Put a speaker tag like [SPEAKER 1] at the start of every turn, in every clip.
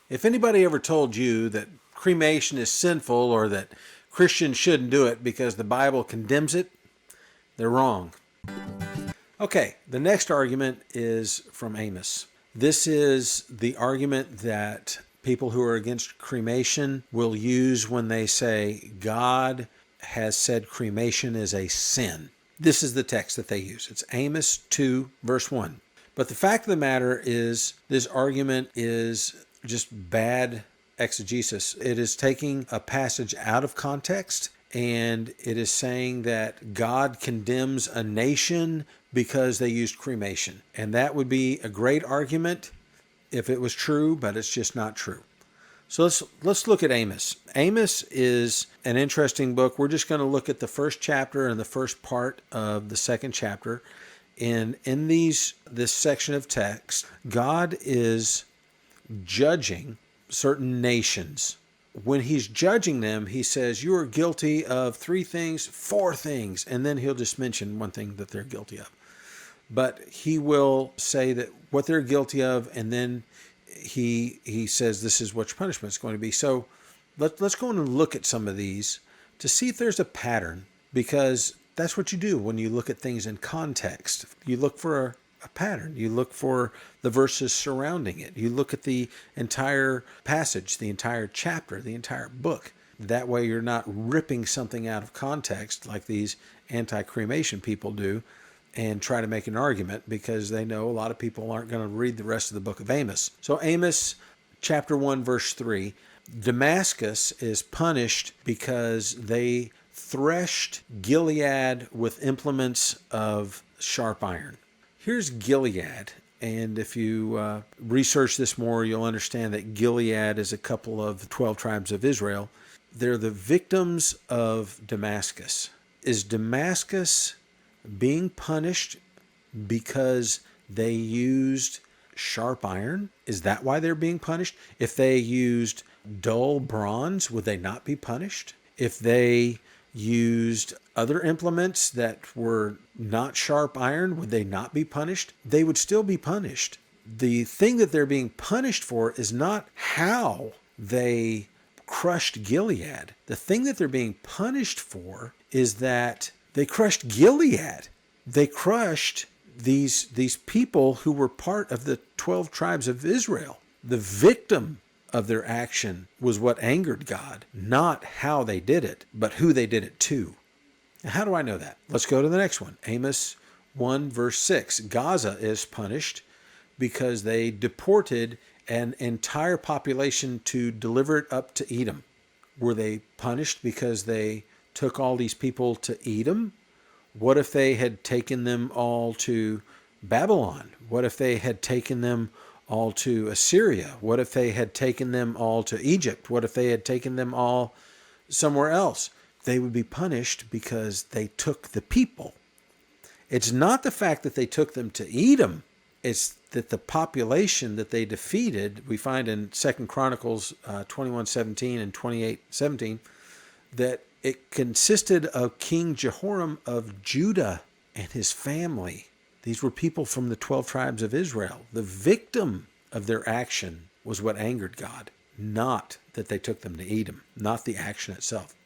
[SPEAKER 1] If anybody ever told you that cremation is sinful or that Christians shouldn't do it because the Bible condemns it, they're wrong. Okay, the next argument is from Amos. This is the argument that people who are against cremation will use when they say God has said cremation is a sin. This is the text that they use. It's Amos 2, verse 1. But the fact of the matter is, this argument is just bad exegesis. It is taking a passage out of context, and it is saying that God condemns a nation because they used cremation. And that would be a great argument if it was true, but it's just not true. So let's look at Amos. Amos is an interesting book. We're just going to look at the first chapter and the first part of the second chapter. And in this section of text, God is judging certain nations. When he's judging them, he says, you are guilty of 3 things, 4 things, and then he'll just mention one thing that they're guilty of. But he will say that what they're guilty of, and then he says this is what your punishment is going to be. So let's go in and look at some of these to see if there's a pattern, because that's what you do when you look at things in context. You look for a pattern. You look for the verses surrounding it. You look at the entire passage, the entire chapter, the entire book. That way you're not ripping something out of context like these anti-cremation people do and try to make an argument, because they know a lot of people aren't going to read the rest of the book of Amos. So Amos chapter 1, verse 3, Damascus is punished because they threshed Gilead with implements of sharp iron. Here's Gilead, and if you research this more, you'll understand that Gilead is a couple of 12 tribes of Israel. They're the victims of Damascus. Is Damascus being punished because they used sharp iron? Is that why they're being punished? If they used dull bronze, would they not be punished? If they used other implements that were not sharp iron, would they not be punished? They would still be punished. The thing that they're being punished for is not how they crushed Gilead. The thing that they're being punished for is that they crushed Gilead. They crushed these people who were part of the 12 tribes of Israel. The victim of their action was what angered God, not how they did it, but who they did it to. Now, how do I know that? Let's go to the next one. Amos 1, verse 6. Gaza is punished because they deported an entire population to deliver it up to Edom. Were they punished because they took all these people to Edom? What if they had taken them all to Babylon? What if they had taken them all to Assyria? What if they had taken them all to Egypt? What if they had taken them all somewhere else? They would be punished because they took the people. It's not the fact that they took them to Edom. It's that the population that they defeated, we find in 2 Chronicles 21:17 and 28:17, that it consisted of King Jehoram of Judah and his family. These were people from the 12 tribes of Israel. The victim of their action was what angered God, not that they took them to Edom, not the action itself.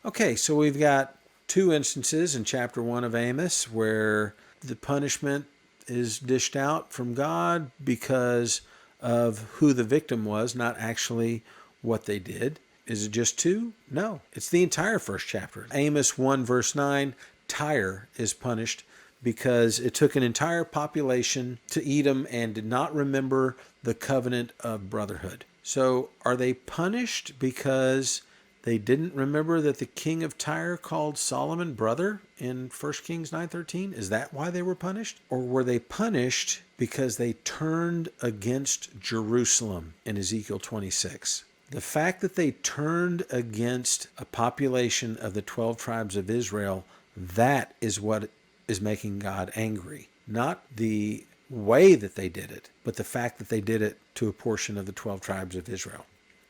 [SPEAKER 1] Okay, so we've got 2 instances in chapter 1 of Amos where the punishment is dished out from God because of who the victim was, not actually what they did. Is it just 2? No, it's the entire first chapter. Amos 1, verse 9, Tyre is punished because it took an entire population to Edom and did not remember the covenant of brotherhood. So are they punished because they didn't remember that the king of Tyre called Solomon brother in 1 Kings 9:13? Is that why they were punished? Or were they punished because they turned against Jerusalem in Ezekiel 26? The fact that they turned against a population of the 12 tribes of Israel, that is what is making God angry. Not the way that they did it, but the fact that they did it to a portion of the 12 tribes of Israel.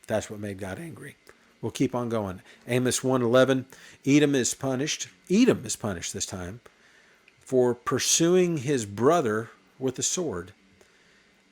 [SPEAKER 1] That's what made God angry. We'll keep on going. Amos 1:11, Edom is punished. Edom is punished this time for pursuing his brother with a sword.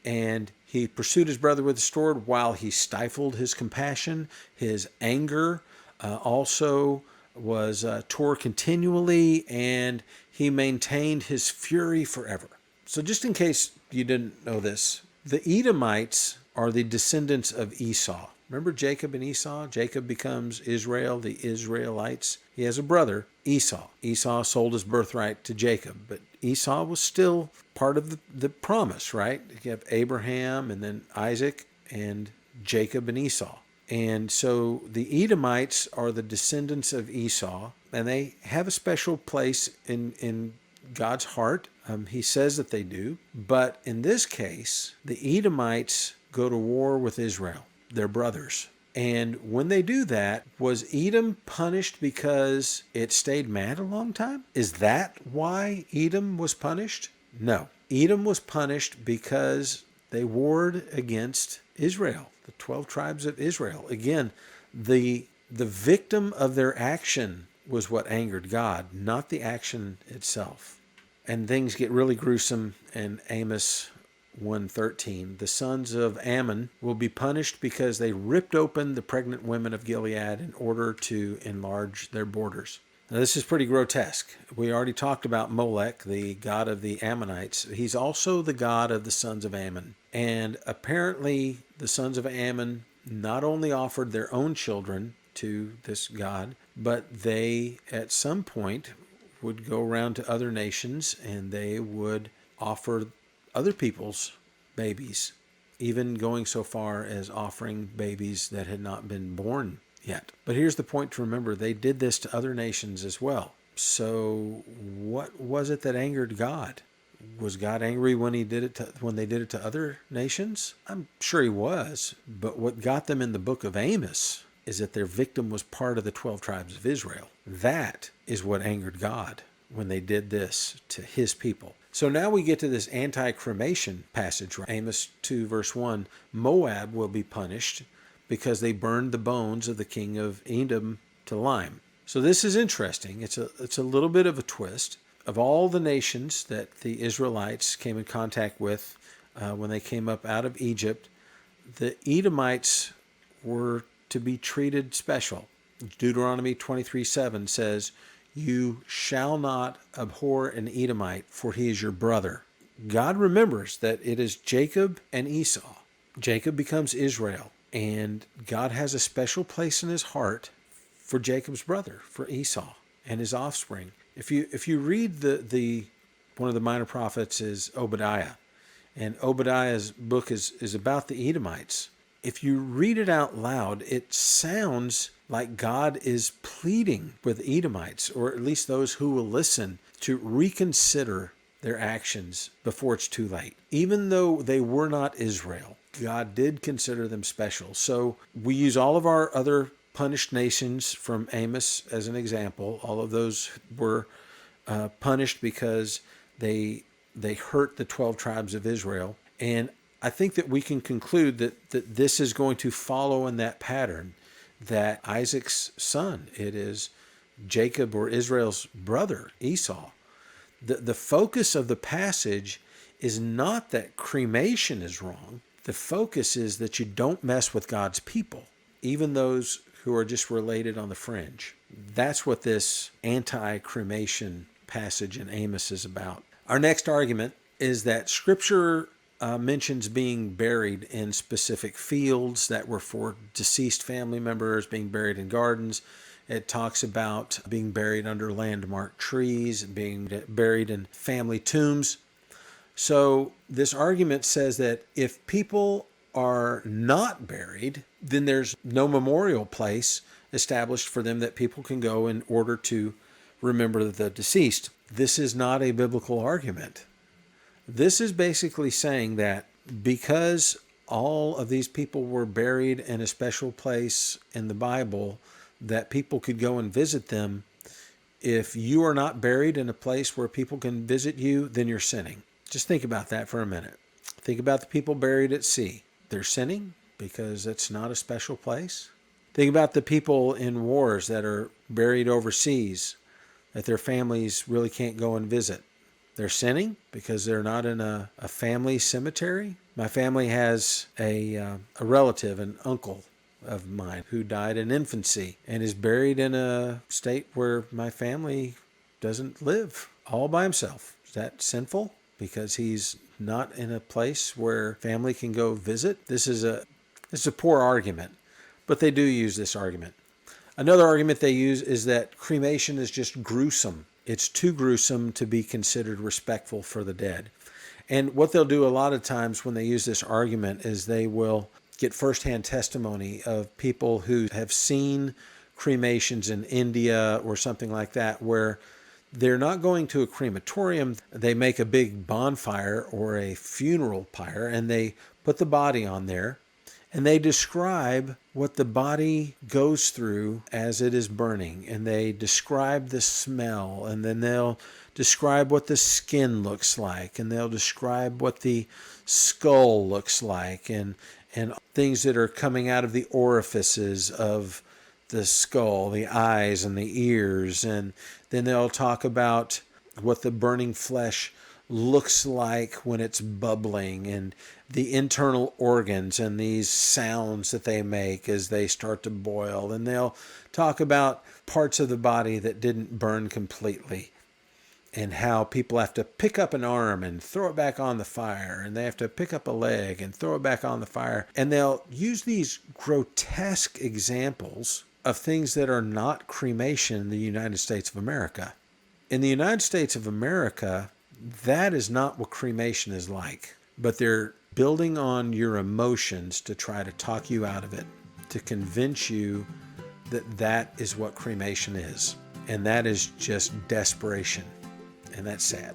[SPEAKER 1] And he pursued his brother with the sword while he stifled his compassion. His anger also was tore continually, and he maintained his fury forever. So just in case you didn't know this, the Edomites are the descendants of Esau. Remember Jacob and Esau? Jacob becomes Israel, the Israelites. He has a brother, Esau. Esau sold his birthright to Jacob, but Esau was still part of the promise, right? You have Abraham and then Isaac and Jacob and Esau. And so the Edomites are the descendants of Esau, and they have a special place in God's heart. He says that they do. But in this case, the Edomites go to war with Israel, their brothers. And when they do that, was Edom punished because it stayed mad a long time? Is that why Edom was punished? No. Edom was punished because they warred against Israel, the 12 tribes of Israel. Again, the victim of their action was what angered God, not the action itself. And things get really gruesome in Amos 1:13. The sons of Ammon will be punished because they ripped open the pregnant women of Gilead in order to enlarge their borders. Now, this is pretty grotesque. We already talked about Molech, the god of the Ammonites. He's also the god of the sons of Ammon. And apparently, the sons of Ammon not only offered their own children to this god, but they, at some point, would go around to other nations and they would offer other people's babies, even going so far as offering babies that had not been born yet. But here's the point to remember. They did this to other nations as well. So what was it that angered God? Was God angry when they did it to other nations? I'm sure he was. But what got them in the book of Amos is that their victim was part of the 12 tribes of Israel. That is what angered God when they did this to his people. So now we get to this anti-cremation passage, right? Amos 2 verse 1, Moab will be punished because they burned the bones of the king of Edom to lime. So this is interesting. It's a little bit of a twist. Of all the nations that the Israelites came in contact with when they came up out of Egypt, the Edomites were to be treated special. Deuteronomy 23:7 says, "You shall not abhor an Edomite, for he is your brother." God remembers that it is Jacob and Esau. Jacob becomes Israel, and God has a special place in his heart for Jacob's brother, for Esau and his offspring. If you read the one of the minor prophets is Obadiah, and Obadiah's book is about the Edomites. If you read it out loud, it sounds like God is pleading with Edomites, or at least those who will listen, to reconsider their actions before it's too late. Even though they were not Israel, God did consider them special. So we use all of our other punished nations from Amos as an example. All of those were punished because they hurt the 12 tribes of Israel. And I think that we can conclude that this is going to follow in that pattern, that Isaac's son, it is Jacob or Israel's brother, Esau. The focus of the passage is not that cremation is wrong. The focus is that you don't mess with God's people, even those who are just related on the fringe. That's what this anti-cremation passage in Amos is about. Our next argument is that Scripture mentions being buried in specific fields that were for deceased family members, being buried in gardens. It talks about being buried under landmark trees, being buried in family tombs. So this argument says that if people are not buried, then there's no memorial place established for them that people can go in order to remember the deceased. This is not a biblical argument. This is basically saying that because all of these people were buried in a special place in the Bible that people could go and visit them, if you are not buried in a place where people can visit you, then you're sinning. Just think about that for a minute. Think about the people buried at sea. They're sinning because it's not a special place. Think about the people in wars that are buried overseas that their families really can't go and visit. They're sinning because they're not in a family cemetery. My family has a relative, an uncle of mine, who died in infancy and is buried in a state where my family doesn't live, all by himself. Is that sinful because he's not in a place where family can go visit? This is a poor argument, but they do use this argument. Another argument they use is that cremation is just gruesome. It's too gruesome to be considered respectful for the dead. And what they'll do a lot of times when they use this argument is they will get firsthand testimony of people who have seen cremations in India or something like that, where they're not going to a crematorium. They make a big bonfire or a funeral pyre and they put the body on there. And they describe what the body goes through as it is burning. And they describe the smell. And then they'll describe what the skin looks like. And they'll describe what the skull looks like. And things that are coming out of the orifices of the skull, the eyes and the ears. And then they'll talk about what the burning flesh looks like when it's bubbling, and the internal organs and these sounds that they make as they start to boil. And they'll talk about parts of the body that didn't burn completely, and how people have to pick up an arm and throw it back on the fire, and they have to pick up a leg and throw it back on the fire. And they'll use these grotesque examples of things that are not cremation in the United States of America. In the United States of America, that is not what cremation is like. But they're building on your emotions to try to talk you out of it, to convince you that that is what cremation is. And that is just desperation. And that's sad.